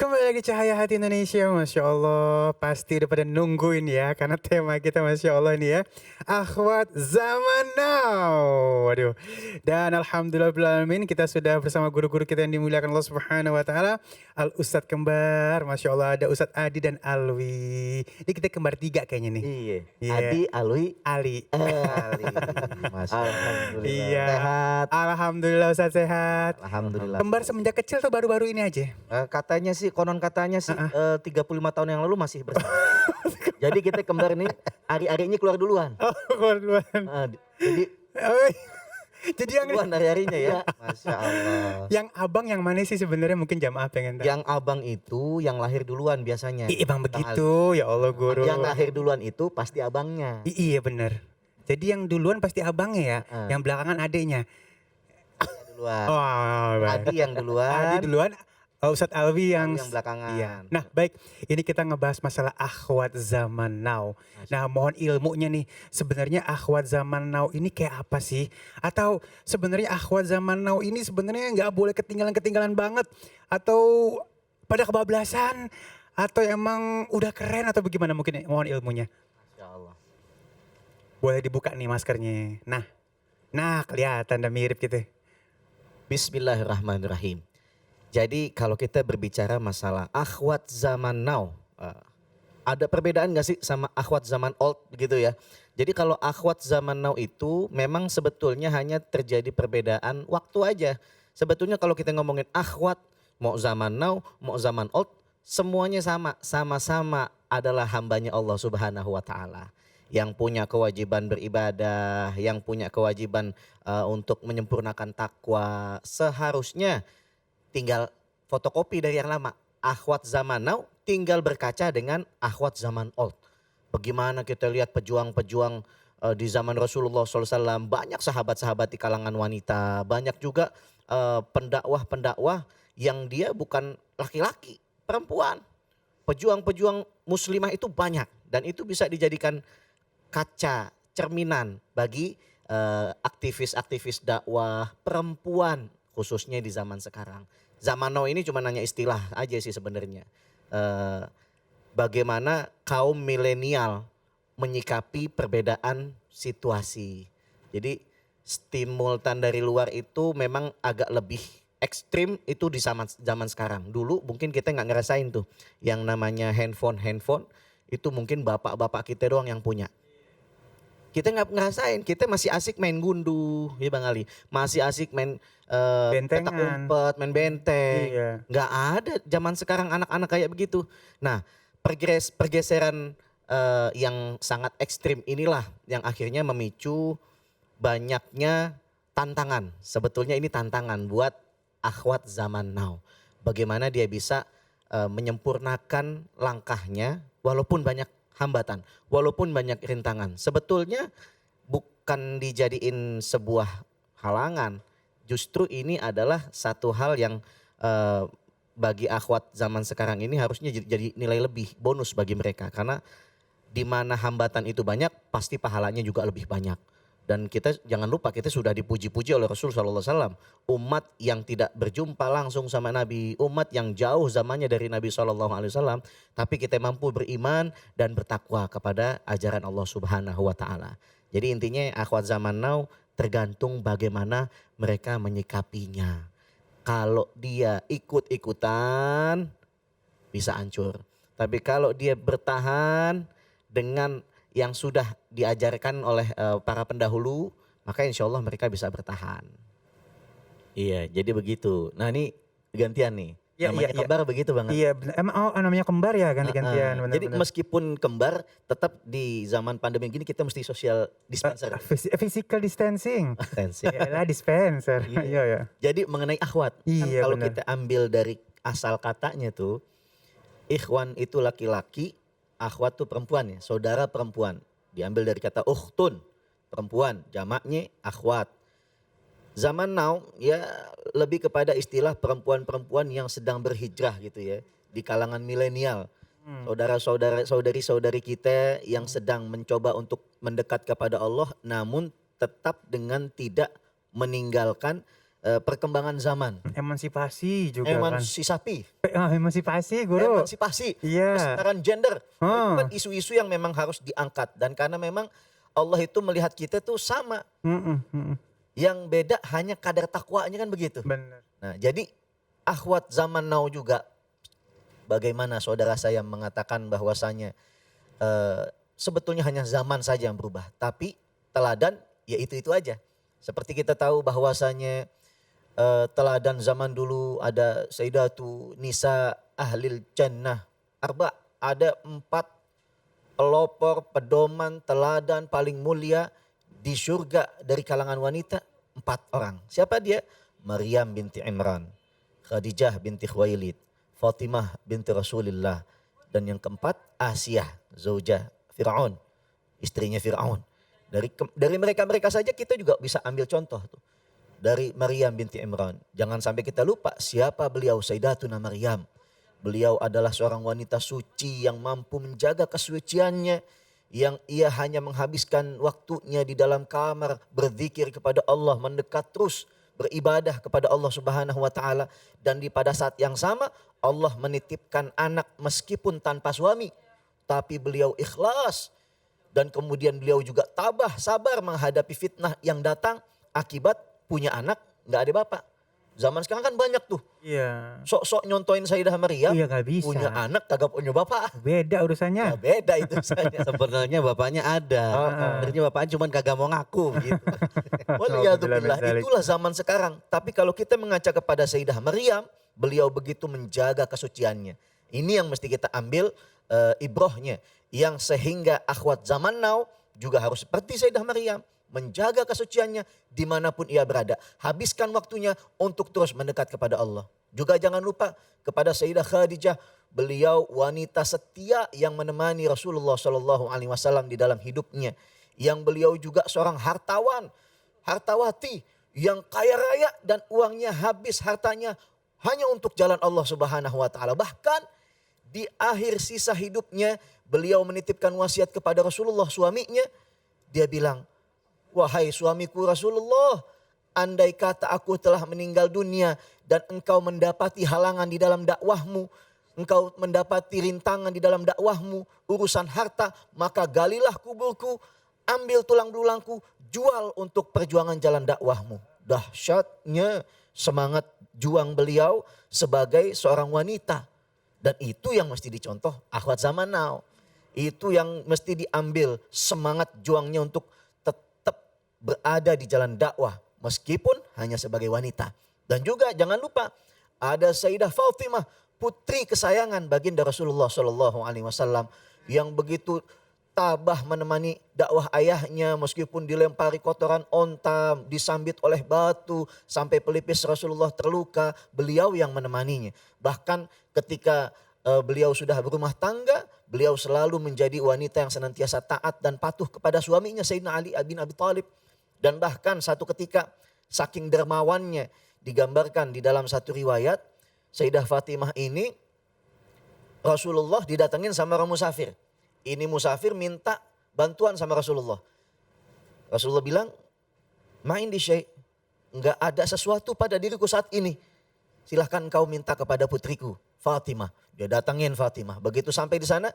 Kembali lagi Cahaya Hati Indonesia, Masya Allah. Pasti udah pada nungguin ya, karena tema kita Masya Allah ini ya. Akhwat Zaman Now. Waduh. Dan Alhamdulillahirrahmanirrahim kita sudah bersama guru-guru kita yang dimuliakan Allah Subhanahu Wa Taala. Al Ustadz Kembar, Masya Allah ada Ustadz Adi dan Alwi. Ini kita kembar tiga kayaknya nih. Iya. Iya. Adi, Alwi, Ali. Ali. Alhamdulillah. Iya. Sehat. Alhamdulillah Ustadz sehat. Alhamdulillah. Kembar semenjak kecil tuh baru-baru ini aja. Katanya sih, konon katanya sih 35 tahun yang lalu masih bersama. Jadi kita kembar nih, ari-arinya keluar duluan. Oh, keluar duluan. Jadi Oh, jadi yang duluan ari-arinya ya. Masya Allah. yang abang yang mana sih sebenarnya mungkin jamaah pengen tahu. Yang abang itu yang lahir duluan biasanya. Bang begitu, ya Allah guru. Yang lahir duluan itu pasti abangnya. Iya bener. Jadi yang duluan pasti abangnya ya, yang belakangan adiknya. Duluan. Oh, baik. Adi yang duluan. Adi duluan, Ustadz Alwi yang belakangan. Iya. Nah baik, ini kita ngebahas masalah akhwat zaman now. Nah mohon ilmunya nih, sebenarnya akhwat zaman now ini kayak apa sih? Atau sebenarnya akhwat zaman now ini sebenarnya nggak boleh ketinggalan-ketinggalan banget? Atau pada kebablasan? Atau emang udah keren atau bagaimana mungkin mohon ilmunya? Masya Allah. Boleh dibuka nih maskernya. Nah kelihatan udah mirip gitu. Bismillahirrahmanirrahim. Jadi kalau kita berbicara masalah akhwat zaman now, ada perbedaan gak sih sama akhwat zaman old gitu ya. Jadi kalau akhwat zaman now itu memang sebetulnya hanya terjadi perbedaan waktu aja. Sebetulnya kalau kita ngomongin akhwat, mau zaman now, mau zaman old, semuanya sama-sama adalah hambanya Allah Subhanahu wa Ta'ala. Yang punya kewajiban beribadah, yang punya kewajiban untuk menyempurnakan takwa, seharusnya tinggal fotokopi dari yang lama. Akhwat zaman now tinggal berkaca dengan akhwat zaman old. Bagaimana kita lihat pejuang-pejuang di zaman Rasulullah SAW, banyak sahabat-sahabat di kalangan wanita, banyak juga pendakwah-pendakwah yang dia bukan laki-laki, perempuan. Pejuang-pejuang muslimah itu banyak dan itu bisa dijadikan kaca, cerminan bagi aktivis-aktivis dakwah perempuan khususnya di zaman sekarang. Zaman now ini cuma nanya istilah aja sih sebenarnya. Bagaimana kaum milenial menyikapi perbedaan situasi. Jadi stimultan dari luar itu memang agak lebih ekstrim itu di zaman sekarang. Dulu mungkin kita nggak ngerasain tuh yang namanya handphone itu mungkin bapak-bapak kita doang yang punya. Kita nggak ngerasain, kita masih asik main gundu, ya Bang Ali. Masih asik main petak umpet, main benteng. Iya. Nggak ada zaman sekarang anak-anak kayak begitu. Nah pergeseran yang sangat ekstrim inilah yang akhirnya memicu banyaknya tantangan. Sebetulnya ini tantangan buat akhwat zaman now. Bagaimana dia bisa menyempurnakan langkahnya walaupun banyak hambatan, walaupun banyak rintangan. Sebetulnya bukan dijadiin sebuah halangan. Justru ini adalah satu hal yang bagi akhwat zaman sekarang ini harusnya jadi nilai lebih, bonus bagi mereka. Karena di mana hambatan itu banyak, pasti pahalanya juga lebih banyak. Dan kita jangan lupa kita sudah dipuji-puji oleh Rasul SAW. Umat yang tidak berjumpa langsung sama Nabi. Umat yang jauh zamannya dari Nabi SAW. Tapi kita mampu beriman dan bertakwa kepada ajaran Allah Subhanahu wa Ta'ala. Jadi intinya akhwat zaman now tergantung bagaimana mereka menyikapinya. Kalau dia ikut-ikutan bisa hancur. Tapi kalau dia bertahan dengan yang sudah diajarkan oleh para pendahulu, maka insya Allah mereka bisa bertahan. Iya, jadi begitu. Nah ini gantian nih. Iya, Namanya iya, kembar begitu Bang. Iya, emang namanya kembar ya ganti-gantian. Jadi meskipun kembar, tetap di zaman pandemi gini kita mesti social dispenser. Physical distancing. Distancing. Iyalah dispenser. Iya ya. Jadi mengenai akhwat, Iya, kalau benar. kita ambil dari asal katanya tuh, ikhwan itu laki-laki, akhwat tuh perempuan ya, saudara perempuan. Diambil dari kata ukhtun, perempuan, jamaknya akhwat. Zaman now ya lebih kepada istilah perempuan-perempuan yang sedang berhijrah gitu ya, di kalangan milenial. Saudara-saudari kita yang sedang mencoba untuk mendekat kepada Allah namun tetap dengan tidak meninggalkan perkembangan zaman. Emansipasi juga kan. Emansipasi guru. Emansipasi, Iya. kesetaraan gender. Itu Oh. kan isu-isu yang memang harus diangkat. Dan karena memang Allah itu melihat kita tuh sama. Mm-mm, mm-mm. Yang beda hanya kadar takwanya kan begitu. Benar. Nah jadi akhwat zaman now juga, bagaimana saudara saya mengatakan bahwasanya sebetulnya hanya zaman saja yang berubah. Tapi teladan ya itu aja. Seperti kita tahu bahwasanya teladan zaman dulu ada Sayyidatu Nisa Ahlil Jannah. Ada 4 pelopor, pedoman, teladan paling mulia di surga dari kalangan wanita, 4 orang. Siapa dia? Maryam binti Imran, Khadijah binti Khuwailid, Fatimah binti Rasulullah, dan yang keempat Asiyah, zaujah Fir'aun, istrinya Fir'aun. Dari mereka saja kita juga bisa ambil contoh tuh. Dari Maryam binti Imran. Jangan sampai kita lupa siapa beliau, Sayyidatuna Maryam. Beliau adalah seorang wanita suci yang mampu menjaga kesuciannya, yang ia hanya menghabiskan waktunya di dalam kamar berzikir kepada Allah, mendekat terus beribadah kepada Allah Subhanahu wa taala, dan pada saat yang sama Allah menitipkan anak meskipun tanpa suami, tapi beliau ikhlas dan kemudian beliau juga tabah sabar menghadapi fitnah yang datang akibat punya anak nggak ada bapak. Zaman sekarang kan banyak tuh Iya. sok-sok nyontoin Sayyidah Maryam, Iya nggak bisa. punya anak kagak punya bapak. Beda urusannya. Ya beda itu saja. Sebenarnya bapaknya ada. Sebenarnya bapaknya cuma kagak mau ngaku gitu. Waliyadzubillah, itulah zaman sekarang. Tapi kalau kita mengaca kepada Sayyidah Maryam, beliau begitu menjaga kesuciannya. Ini yang mesti kita ambil ibrohnya. Yang sehingga akhwat zaman now juga harus seperti Sayyidah Maryam. Menjaga kesuciannya dimanapun ia berada. Habiskan waktunya untuk terus mendekat kepada Allah. Juga jangan lupa kepada Sayyidah Khadijah. Beliau wanita setia yang menemani Rasulullah SAW di dalam hidupnya. Yang beliau juga seorang hartawan, hartawati yang kaya raya dan uangnya habis hartanya hanya untuk jalan Allah Subhanahu wa taala. Bahkan di akhir sisa hidupnya beliau menitipkan wasiat kepada Rasulullah suaminya. Dia bilang, "Wahai suamiku Rasulullah, andai kata aku telah meninggal dunia dan engkau mendapati halangan di dalam dakwahmu, engkau mendapati rintangan di dalam dakwahmu, urusan harta, maka galilah kuburku, ambil tulang belulangku, jual untuk perjuangan jalan dakwahmu." Dahsyatnya semangat juang beliau sebagai seorang wanita. Dan itu yang mesti dicontoh akhwat zaman now. Itu yang mesti diambil semangat juangnya untuk tetap berada di jalan dakwah meskipun hanya sebagai wanita. Dan juga jangan lupa ada Sayyidah Fatimah, putri kesayangan baginda Rasulullah SAW, yang begitu tabah menemani dakwah ayahnya meskipun dilempari kotoran onta, disambit oleh batu sampai pelipis Rasulullah terluka, beliau yang menemaninya. Bahkan ketika beliau sudah berumah tangga, beliau selalu menjadi wanita yang senantiasa taat dan patuh kepada suaminya Sayyidina Ali bin Abi Thalib. Dan bahkan satu ketika saking dermawannya digambarkan di dalam satu riwayat, Sayyidah Fatimah ini Rasulullah didatengin sama orang musafir. Ini musafir minta bantuan sama Rasulullah. Rasulullah bilang, "Main di syai', enggak ada sesuatu pada diriku saat ini. Silahkan kau minta kepada putriku Fatimah." Dia datangin Fatimah. Begitu sampai di sana,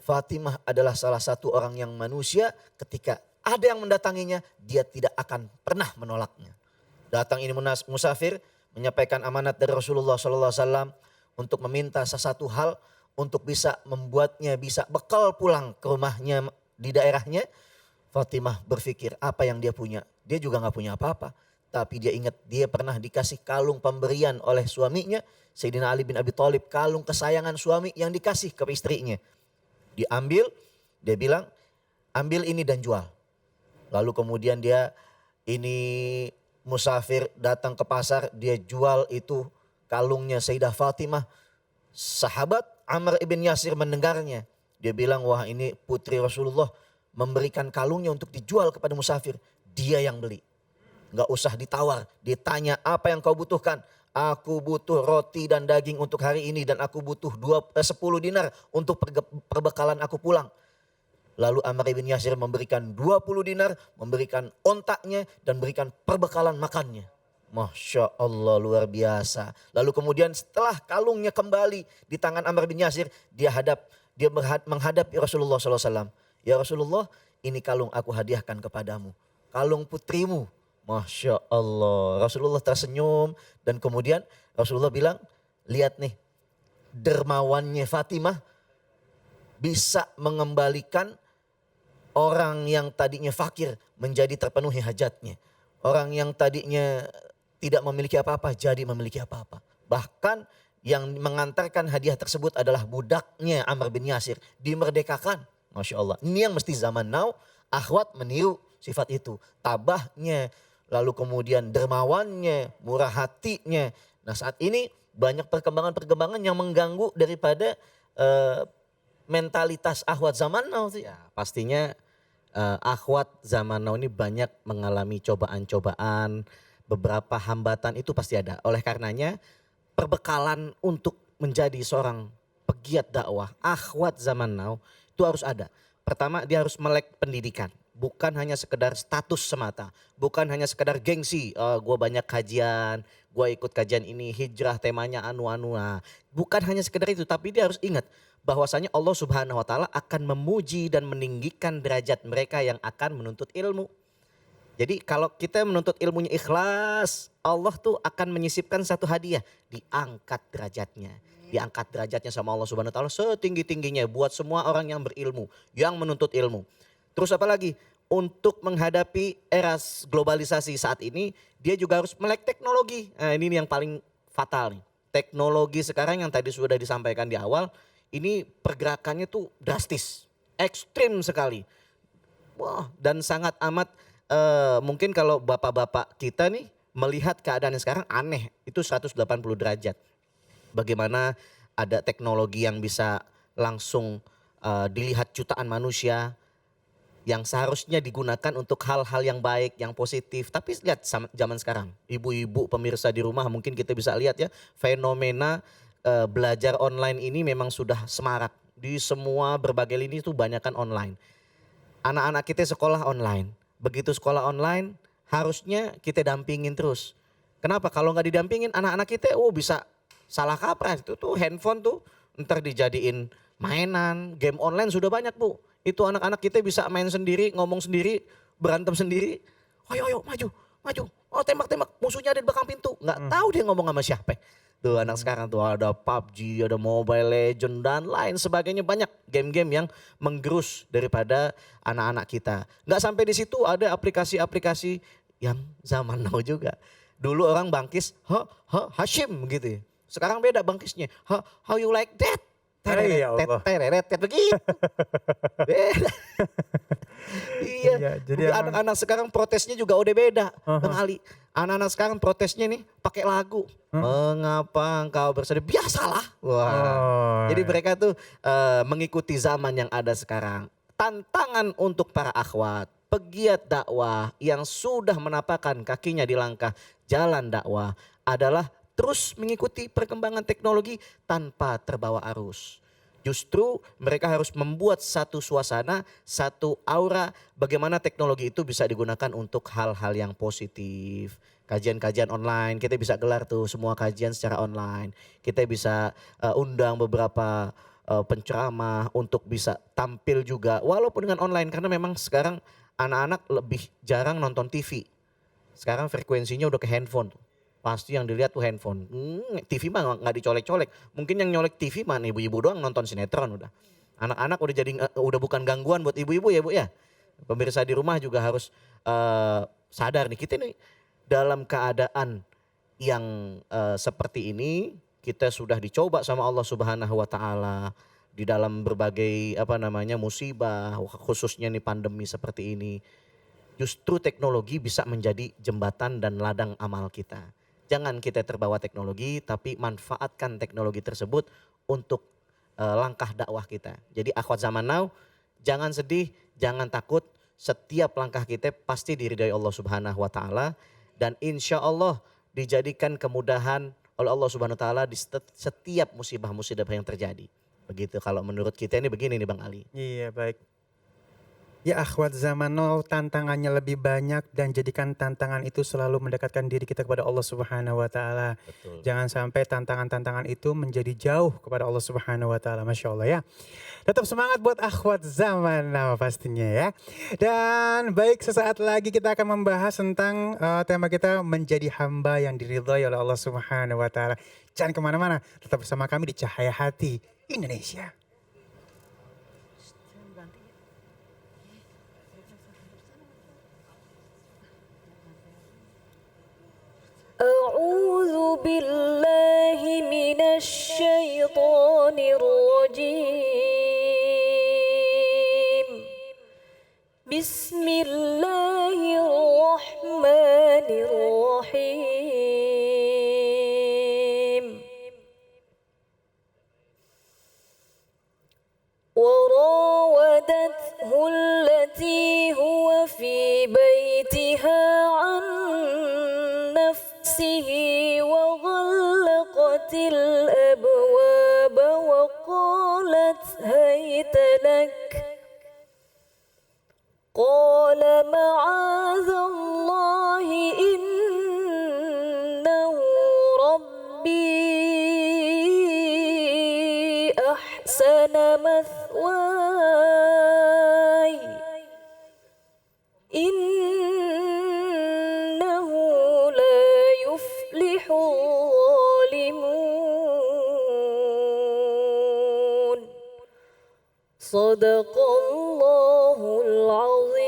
Fatimah adalah salah satu orang yang manusia ketika ada yang mendatanginya, dia tidak akan pernah menolaknya. Datang ini musafir, menyampaikan amanat dari Rasulullah SAW untuk meminta sesuatu hal untuk bisa membuatnya bisa bekal pulang ke rumahnya di daerahnya. Fatimah berpikir apa yang dia punya. Dia juga gak punya apa-apa. Tapi dia ingat dia pernah dikasih kalung pemberian oleh suaminya, Sayyidina Ali bin Abi Thalib, kalung kesayangan suami yang dikasih ke istrinya. Diambil, dia bilang, "Ambil ini dan jual." Lalu kemudian dia ini musafir datang ke pasar, dia jual itu kalungnya Sayyidah Fatimah. Sahabat Amr ibn Yasir mendengarnya. Dia bilang, "Wah, ini putri Rasulullah memberikan kalungnya untuk dijual kepada musafir." Dia yang beli. Gak usah ditawar, ditanya apa yang kau butuhkan. "Aku butuh roti dan daging untuk hari ini dan aku butuh 10 dinar untuk perbekalan aku pulang." Lalu Ammar bin Yasir memberikan 20 dinar, memberikan ontaknya dan memberikan perbekalan makannya. Masya Allah luar biasa. Lalu kemudian setelah kalungnya kembali di tangan Ammar bin Yasir, menghadapi Rasulullah SAW. Ya Rasulullah, ini kalung aku hadiahkan kepadamu. Kalung putrimu. Masya Allah. Rasulullah tersenyum dan kemudian Rasulullah bilang, lihat nih dermawannya Fatimah bisa mengembalikan orang yang tadinya fakir menjadi terpenuhi hajatnya. Orang yang tadinya tidak memiliki apa-apa jadi memiliki apa-apa. Bahkan yang mengantarkan hadiah tersebut adalah budaknya Ammar bin Yasir. Dimerdekakan. Masya Allah. Ini yang mesti zaman now akhwat meniru sifat itu. Tabahnya, lalu kemudian dermawannya, murah hatinya. Nah saat ini banyak perkembangan-perkembangan yang mengganggu daripada mentalitas akhwat zaman now sih. Ya, pastinya akhwat zaman now ini banyak mengalami cobaan-cobaan, beberapa hambatan itu pasti ada. Oleh karenanya perbekalan untuk menjadi seorang pegiat dakwah akhwat zaman now itu harus ada. Pertama dia harus melek pendidikan. Bukan hanya sekedar status semata. Bukan hanya sekedar gengsi. Gue banyak kajian, gue ikut kajian ini, hijrah temanya anu-anu. Nah, bukan hanya sekedar itu tapi dia harus ingat bahwasanya Allah Subhanahu wa taala akan memuji dan meninggikan derajat mereka yang akan menuntut ilmu. Jadi kalau kita menuntut ilmunya ikhlas, Allah tuh akan menyisipkan satu hadiah, diangkat derajatnya. Diangkat derajatnya sama Allah Subhanahu wa taala setinggi-tingginya buat semua orang yang berilmu, yang menuntut ilmu. Terus apa lagi? Untuk menghadapi era globalisasi saat ini, dia juga harus melek teknologi. Nah, ini yang paling fatal nih. Teknologi sekarang yang tadi sudah disampaikan di awal, ini pergerakannya tuh drastis, ekstrim sekali. Wah, dan sangat amat mungkin kalau bapak-bapak kita nih melihat keadaan yang sekarang aneh, itu 180 derajat. Bagaimana ada teknologi yang bisa langsung dilihat jutaan manusia yang seharusnya digunakan untuk hal-hal yang baik, yang positif. Tapi lihat zaman sekarang, ibu-ibu pemirsa di rumah mungkin kita bisa lihat ya fenomena belajar online ini memang sudah semarak. Di semua berbagai lini itu banyakan online. Anak-anak kita sekolah online. Begitu sekolah online harusnya kita dampingin terus. Kenapa? Kalau nggak didampingin anak-anak kita bisa salah kaprah. Itu tuh handphone tuh ntar dijadiin mainan, game online sudah banyak Bu. Itu anak-anak kita bisa main sendiri, ngomong sendiri, berantem sendiri. Ayo ayo maju, maju. Oh tembak-tembak, musuhnya ada di belakang pintu. Nggak tahu dia ngomong sama siapa. Tuh anak sekarang tuh ada PUBG, ada Mobile Legend dan lain sebagainya, banyak game-game yang menggerus daripada anak-anak kita. Nggak sampai di situ, ada aplikasi-aplikasi yang zaman now juga. Dulu orang bangkis, Hashim gitu ya. Sekarang beda bangkisnya, how you like that? Hai, ya Allah. Tereret begitu. Beda. Iya, Jadi anak-anak sekarang protesnya juga udah beda, Bang Ali. Anak-anak sekarang protesnya nih pakai lagu. Mengapa engkau bersedih? Biasalah. Wah. Jadi mereka tuh mengikuti zaman yang ada sekarang. Tantangan untuk para akhwat, pegiat dakwah yang sudah menapakkan kakinya di langkah jalan dakwah adalah terus mengikuti perkembangan teknologi tanpa terbawa arus. Justru mereka harus membuat satu suasana, satu aura bagaimana teknologi itu bisa digunakan untuk hal-hal yang positif. Kajian-kajian online, kita bisa gelar tuh semua kajian secara online. Kita bisa undang beberapa penceramah untuk bisa tampil juga walaupun dengan online. Karena memang sekarang anak-anak lebih jarang nonton TV. Sekarang frekuensinya udah ke handphone tuh. Pasti yang dilihat tuh handphone. TV mah nggak dicolek-colek. Mungkin yang nyolek TV mah ibu-ibu doang nonton sinetron udah. Anak-anak udah jadi udah bukan gangguan buat ibu-ibu ya Bu ya. Pemirsa di rumah juga harus sadar nih kita nih dalam keadaan yang seperti ini kita sudah dicoba sama Allah Subhanahu wa taala di dalam berbagai musibah khususnya nih pandemi seperti ini. Justru teknologi bisa menjadi jembatan dan ladang amal kita. Jangan kita terbawa teknologi tapi manfaatkan teknologi tersebut untuk langkah dakwah kita. Jadi akhwat zaman now jangan sedih, jangan takut. Setiap langkah kita pasti diridai Allah Subhanahu wa taala dan insya Allah dijadikan kemudahan oleh Allah Subhanahu wa taala di setiap musibah-musibah yang terjadi. Begitu kalau menurut kita ini begini nih Bang Ali. Iya baik. Ya akhwat zaman now tantangannya lebih banyak dan jadikan tantangan itu selalu mendekatkan diri kita kepada Allah Subhanahu wa taala. Betul. Jangan sampai tantangan-tantangan itu menjadi jauh kepada Allah Subhanahu wa taala. Masya Allah ya. Tetap semangat buat akhwat zaman now pastinya ya. Dan baik sesaat lagi kita akan membahas tentang tema kita menjadi hamba yang diridhai oleh Allah Subhanahu wa taala. Jangan kemana-mana, tetap bersama kami di Cahaya Hati Indonesia. أعوذ بالله من الشيطان الرجيم بسم الله الرحمن الرحيم وراودته التي هو في بيتها عن نفسه وغلقت الأبواب وقالت هيت لك قال معاذ الله إنه ربي أحسن مثواي إنه لا يفلح الظالمون صدق الله العظيم